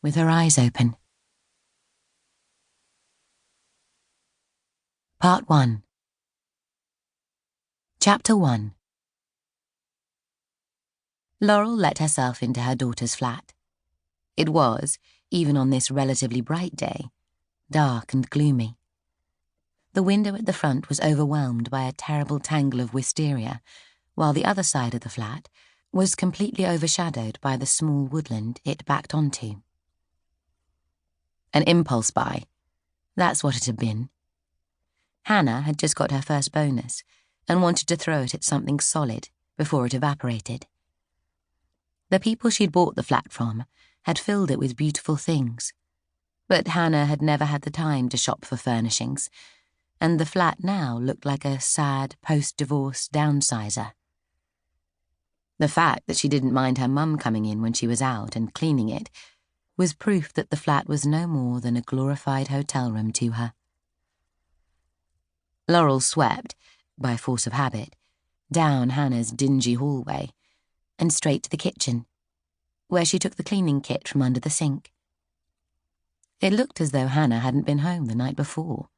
with her eyes open. Part 1. Chapter 1. Laurel let herself into her daughter's flat. It was, even on this relatively bright day, dark and gloomy. The window at the front was overwhelmed by a terrible tangle of wisteria, while the other side of the flat was completely overshadowed by the small woodland it backed onto. An impulse buy. That's what it had been. Hannah had just got her first bonus and wanted to throw it at something solid before it evaporated. The people she'd bought the flat from had filled it with beautiful things, but Hannah had never had the time to shop for furnishings, and the flat now looked like a sad post-divorce downsizer. The fact that she didn't mind her mum coming in when she was out and cleaning it was proof that the flat was no more than a glorified hotel room to her. Laurel swept, by force of habit, down Hannah's dingy hallway and straight to the kitchen, where she took the cleaning kit from under the sink. It looked as though Hannah hadn't been home the night before.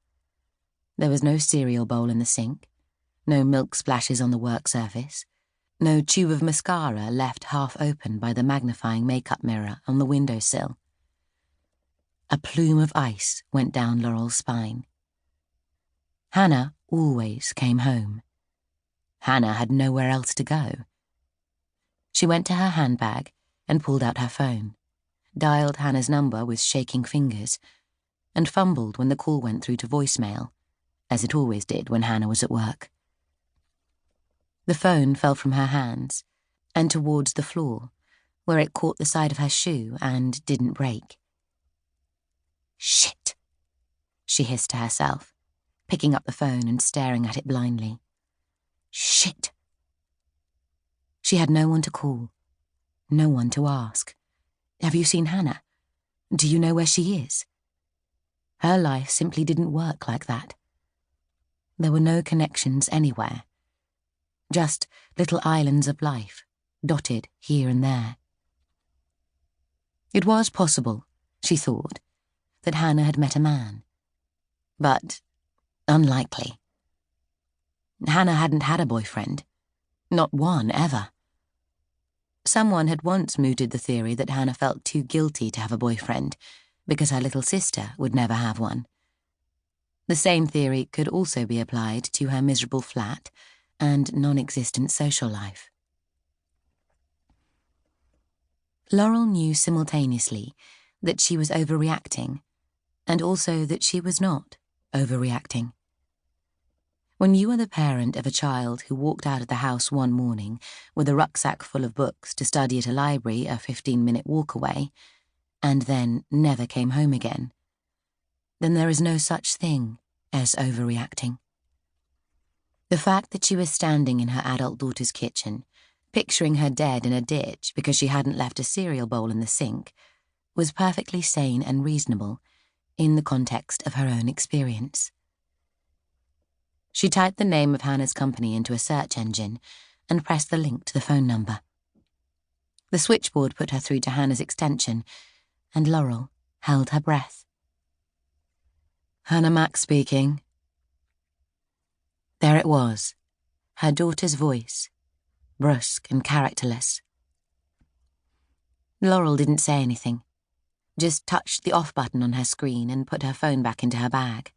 There was no cereal bowl in the sink, no milk splashes on the work surface, no tube of mascara left half open by the magnifying makeup mirror on the windowsill. A plume of ice went down Laurel's spine. Hannah always came home. Hannah had nowhere else to go. She went to her handbag and pulled out her phone, dialed Hannah's number with shaking fingers, and fumbled when the call went through to voicemail, as it always did when Hannah was at work. The phone fell from her hands and towards the floor, where it caught the side of her shoe and didn't break. "Shit," she hissed to herself, picking up the phone and staring at it blindly. Shit. She had no one to call, no one to ask. "Have you seen Hannah? Do you know where she is?" Her life simply didn't work like that. There were no connections anywhere. Just little islands of life, dotted here and there. It was possible, she thought, that Hannah had met a man. But unlikely. Hannah hadn't had a boyfriend. Not one, ever. Someone had once mooted the theory that Hannah felt too guilty to have a boyfriend because her little sister would never have one. The same theory could also be applied to her miserable flat and non-existent social life. Laurel knew simultaneously that she was overreacting, and also that she was not overreacting. When you are the parent of a child who walked out of the house one morning with a rucksack full of books to study at a library a 15-minute walk away, and then never came home again, then there is no such thing as overreacting. The fact that she was standing in her adult daughter's kitchen, picturing her dead in a ditch because she hadn't left a cereal bowl in the sink, was perfectly sane and reasonable in the context of her own experience. She typed the name of Hannah's company into a search engine and pressed the link to the phone number. The switchboard put her through to Hannah's extension, and Laurel held her breath. "Hannah Mack speaking." There it was, her daughter's voice, brusque and characterless. Laurel didn't say anything, just touched the off button on her screen and put her phone back into her bag.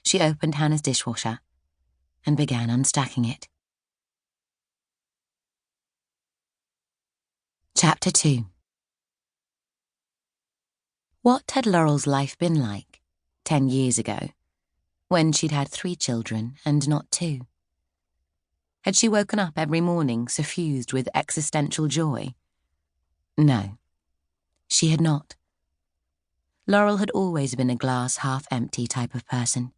She opened Hannah's dishwasher and began unstacking it. Chapter 2. What had Laurel's life been like 10 years ago, when she'd had 3 children and not 2? Had she woken up every morning suffused with existential joy? No, she had not. Laurel had always been a glass half-empty type of person.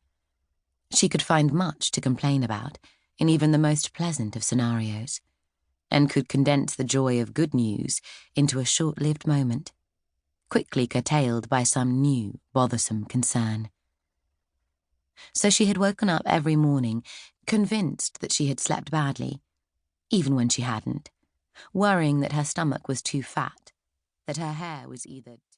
She could find much to complain about in even the most pleasant of scenarios, and could condense the joy of good news into a short-lived moment, quickly curtailed by some new, bothersome concern. So she had woken up every morning convinced that she had slept badly, even when she hadn't, worrying that her stomach was too fat, that her hair was either